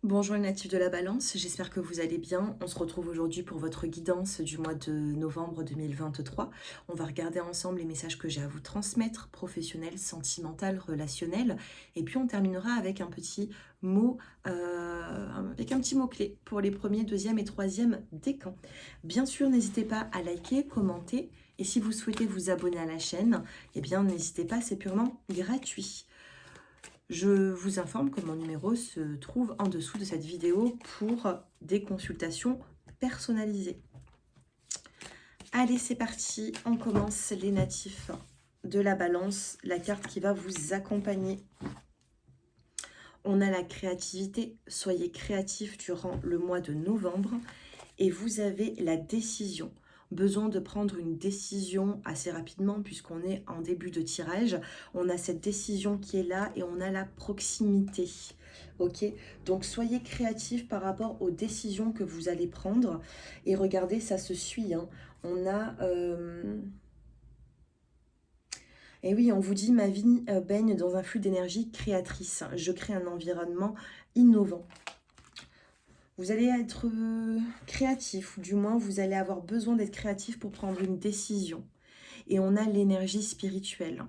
Bonjour les natifs de la Balance, j'espère que vous allez bien. On se retrouve aujourd'hui pour votre guidance du mois de novembre 2023. On va regarder ensemble les messages que j'ai à vous transmettre, professionnels, sentimental, relationnel. Et puis on terminera avec un petit mot, avec un petit mot-clé pour les premiers, deuxième et troisième décans. Bien sûr, n'hésitez pas à liker, commenter. Et si vous souhaitez vous abonner à la chaîne, eh bien n'hésitez pas, c'est purement gratuit. Je vous informe que mon numéro se trouve en dessous de cette vidéo pour des consultations personnalisées. Allez, c'est parti, on commence les natifs de la Balance, la carte qui va vous accompagner. On a la créativité, soyez créatifs durant le mois de novembre et vous avez la décision. Besoin de prendre une décision assez rapidement puisqu'on est en début de tirage. On a cette décision qui est là et on a la proximité. Ok, donc soyez créatifs par rapport aux décisions que vous allez prendre. Et regardez, ça se suit. Hein. On a... Et oui, on vous dit, ma vie baigne dans un flux d'énergie créatrice. Je crée un environnement innovant. Vous allez être créatif, ou du moins vous allez avoir besoin d'être créatif pour prendre une décision. Et on a l'énergie spirituelle.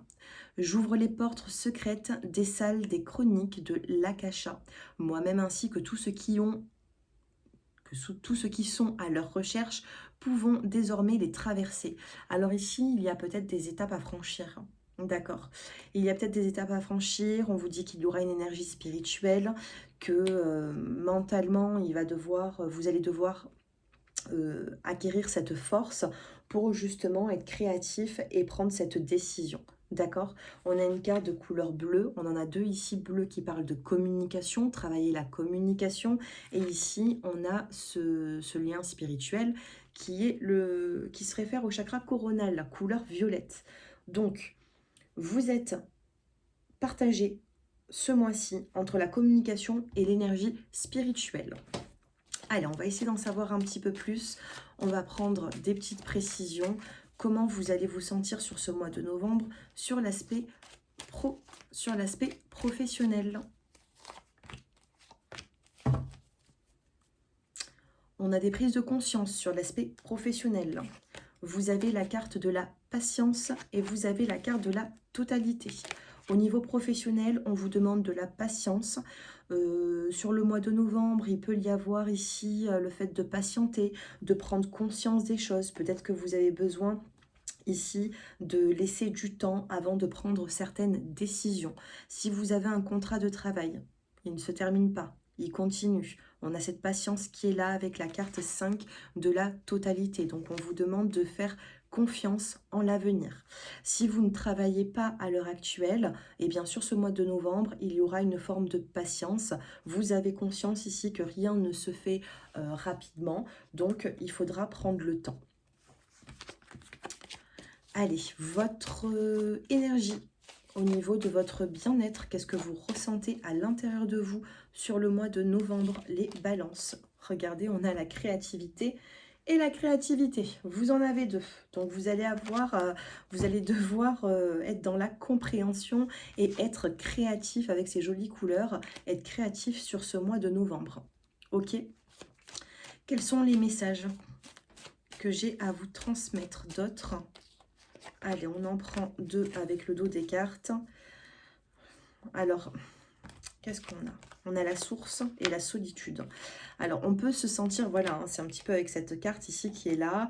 J'ouvre les portes secrètes des salles des chroniques de l'Akasha, moi-même ainsi que tous ceux qui ont, tous ceux qui sont à leur recherche, pouvons désormais les traverser. Alors ici, il y a peut-être des étapes à franchir. D'accord. Il y a peut-être des étapes à franchir. On vous dit qu'il y aura une énergie spirituelle, que mentalement, vous allez devoir acquérir cette force pour justement être créatif et prendre cette décision. D'accord? On a une carte de couleur bleue, on en a deux ici, bleu qui parle de communication, travailler la communication, et ici on a ce lien spirituel qui se réfère au chakra coronal, la couleur violette. Donc, vous êtes partagé ce mois-ci entre la communication et l'énergie spirituelle. Allez, on va essayer d'en savoir un petit peu plus. On va prendre des petites précisions. Comment vous allez vous sentir sur ce mois de novembre sur l'aspect professionnel. On a des prises de conscience sur l'aspect professionnel. Vous avez la carte de la patience et vous avez la carte de la totalité. Au niveau professionnel, on vous demande de la patience. Sur le mois de novembre, il peut y avoir ici le fait de patienter, de prendre conscience des choses. Peut-être que vous avez besoin ici de laisser du temps avant de prendre certaines décisions. Si vous avez un contrat de travail, il ne se termine pas, il continue. On a cette patience qui est là avec la carte 5 de la totalité. Donc on vous demande de faire confiance en l'avenir. Si vous ne travaillez pas à l'heure actuelle, et bien sûr ce mois de novembre, il y aura une forme de patience. Vous avez conscience ici que rien ne se fait rapidement, donc il faudra prendre le temps. Allez, votre énergie au niveau de votre bien-être, qu'est-ce que vous ressentez à l'intérieur de vous sur le mois de novembre, les balances. Regardez, on a la créativité et la créativité. Vous en avez deux. Donc vous allez devoir être dans la compréhension et être créatif avec ces jolies couleurs, être créatif sur ce mois de novembre. Ok? Quels sont les messages que j'ai à vous transmettre d'autres? Allez, on en prend deux avec le dos des cartes. Alors, qu'est-ce qu'on a? On a la source et la solitude. Alors, on peut se sentir, voilà, hein, c'est un petit peu avec cette carte ici qui est là,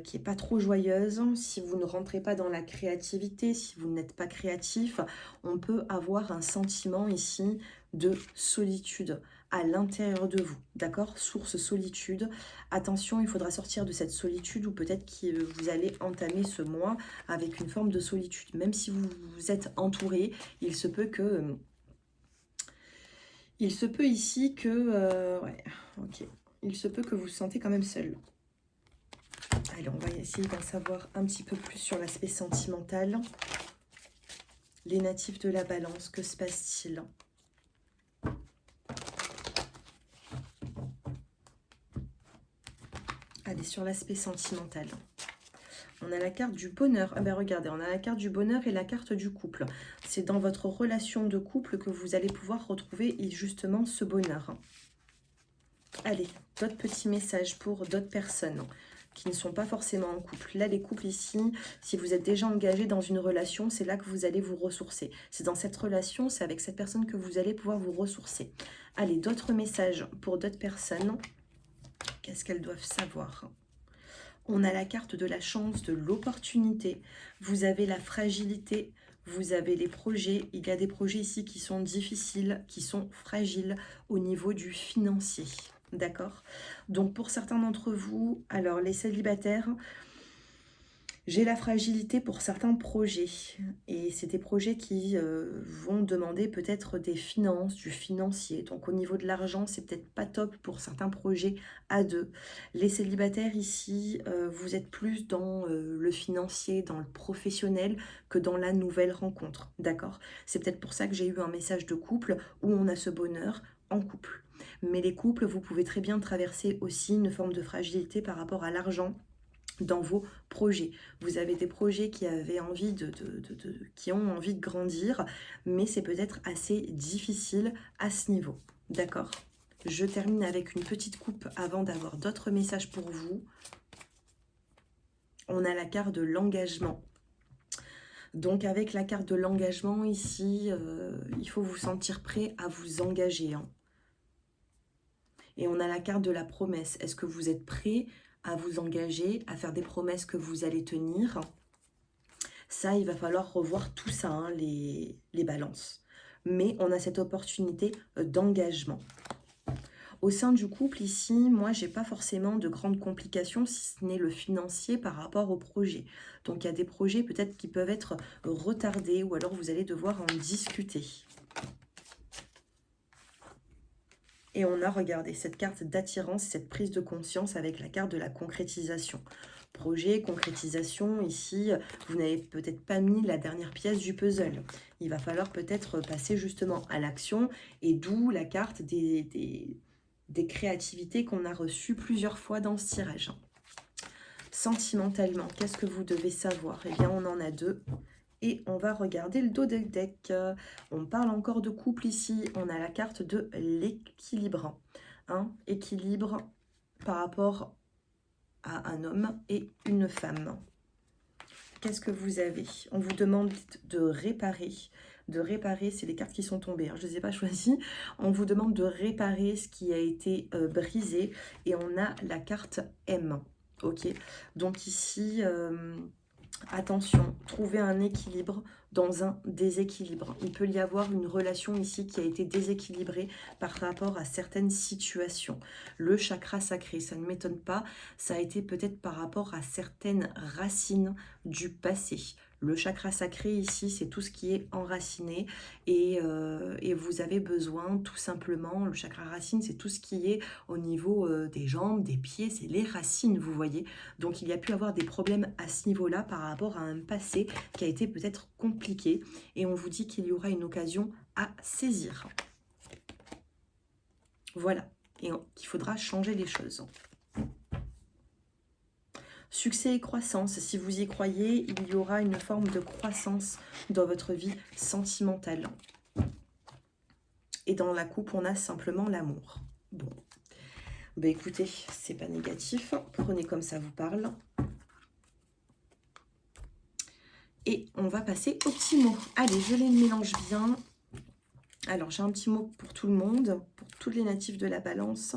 qui n'est pas trop joyeuse. Si vous ne rentrez pas dans la créativité, si vous n'êtes pas créatif, on peut avoir un sentiment ici de solitude à l'intérieur de vous, d'accord? Source solitude. Attention, il faudra sortir de cette solitude ou peut-être que vous allez entamer ce mois avec une forme de solitude. Même si vous êtes entouré, il se peut ici que... ouais, ok. Il se peut que vous vous sentez quand même seul. Allez, on va essayer d'en savoir un petit peu plus sur l'aspect sentimental. Les natifs de la Balance, que se passe-t-il? Allez, sur l'aspect sentimental. On a la carte du bonheur. Ah ben regardez, on a la carte du bonheur et la carte du couple. c'est dans votre relation de couple que vous allez pouvoir retrouver justement ce bonheur. Allez, d'autres petits messages pour d'autres personnes qui ne sont pas forcément en couple. Là, les couples ici, si vous êtes déjà engagé dans une relation, c'est là que vous allez vous ressourcer. C'est dans cette relation, c'est avec cette personne que vous allez pouvoir vous ressourcer. Allez, d'autres messages pour d'autres personnes. Qu'est-ce qu'elles doivent savoir? On a la carte de la chance, de l'opportunité. Vous avez la fragilité, vous avez les projets. Il y a des projets ici qui sont difficiles, qui sont fragiles au niveau du financier. D'accord? Donc pour certains d'entre vous, alors les célibataires, j'ai la fragilité pour certains projets. Et c'est des projets qui vont demander peut-être des finances, du financier. Donc au niveau de l'argent, c'est peut-être pas top pour certains projets à deux. Les célibataires ici, vous êtes plus dans le financier, dans le professionnel que dans la nouvelle rencontre. D'accord? C'est peut-être pour ça que j'ai eu un message de couple où on a ce bonheur en couple. Mais les couples, vous pouvez très bien traverser aussi une forme de fragilité par rapport à l'argent dans vos projets. Vous avez des projets qui avaient envie qui ont envie de grandir, mais c'est peut-être assez difficile à ce niveau. D'accord? Je termine avec une petite coupe avant d'avoir d'autres messages pour vous. On a la carte de l'engagement. Donc avec la carte de l'engagement ici, il faut vous sentir prêt à vous engager. Et on a la carte de la promesse. Est-ce que vous êtes prêt à vous engager, à faire des promesses que vous allez tenir? Ça, il va falloir revoir tout ça, les balances. Mais on a cette opportunité d'engagement. Au sein du couple, ici, moi, j'ai pas forcément de grandes complications, si ce n'est le financier par rapport au projet. Donc, il y a des projets peut-être qui peuvent être retardés ou alors vous allez devoir en discuter. Et on a, regardé cette carte d'attirance, cette prise de conscience avec la carte de la concrétisation. Projet, concrétisation, ici, vous n'avez peut-être pas mis la dernière pièce du puzzle. Il va falloir peut-être passer justement à l'action, et d'où la carte des créativités qu'on a reçues plusieurs fois dans ce tirage. Sentimentalement, qu'est-ce que vous devez savoir? Eh bien, on en a deux. Et on va regarder le dos del deck. On parle encore de couple ici. On a la carte de l'équilibre. Équilibre par rapport à un homme et une femme. Qu'est-ce que vous avez? On vous demande de réparer. De réparer, c'est les cartes qui sont tombées. Je ne les ai pas choisies. On vous demande de réparer ce qui a été brisé. Et on a la carte M. Ok. Donc ici... attention, trouver un équilibre dans un déséquilibre. Il peut y avoir une relation ici qui a été déséquilibrée par rapport à certaines situations. Le chakra sacré, ça ne m'étonne pas, ça a été peut-être par rapport à certaines racines du passé. Le chakra sacré ici, c'est tout ce qui est enraciné et vous avez besoin tout simplement, le chakra racine, c'est tout ce qui est au niveau des jambes, des pieds, c'est les racines, vous voyez. Donc il y a pu avoir des problèmes à ce niveau-là par rapport à un passé qui a été peut-être compliqué et on vous dit qu'il y aura une occasion à saisir. Voilà, et qu'il faudra changer les choses. Succès et croissance, si vous y croyez, il y aura une forme de croissance dans votre vie sentimentale. Et dans la coupe, on a simplement l'amour. Bon, ben écoutez, c'est pas négatif, prenez comme ça vous parle. Et on va passer aux petits mots. Allez, je les mélange bien. Alors, j'ai un petit mot pour tout le monde, pour tous les natifs de la balance.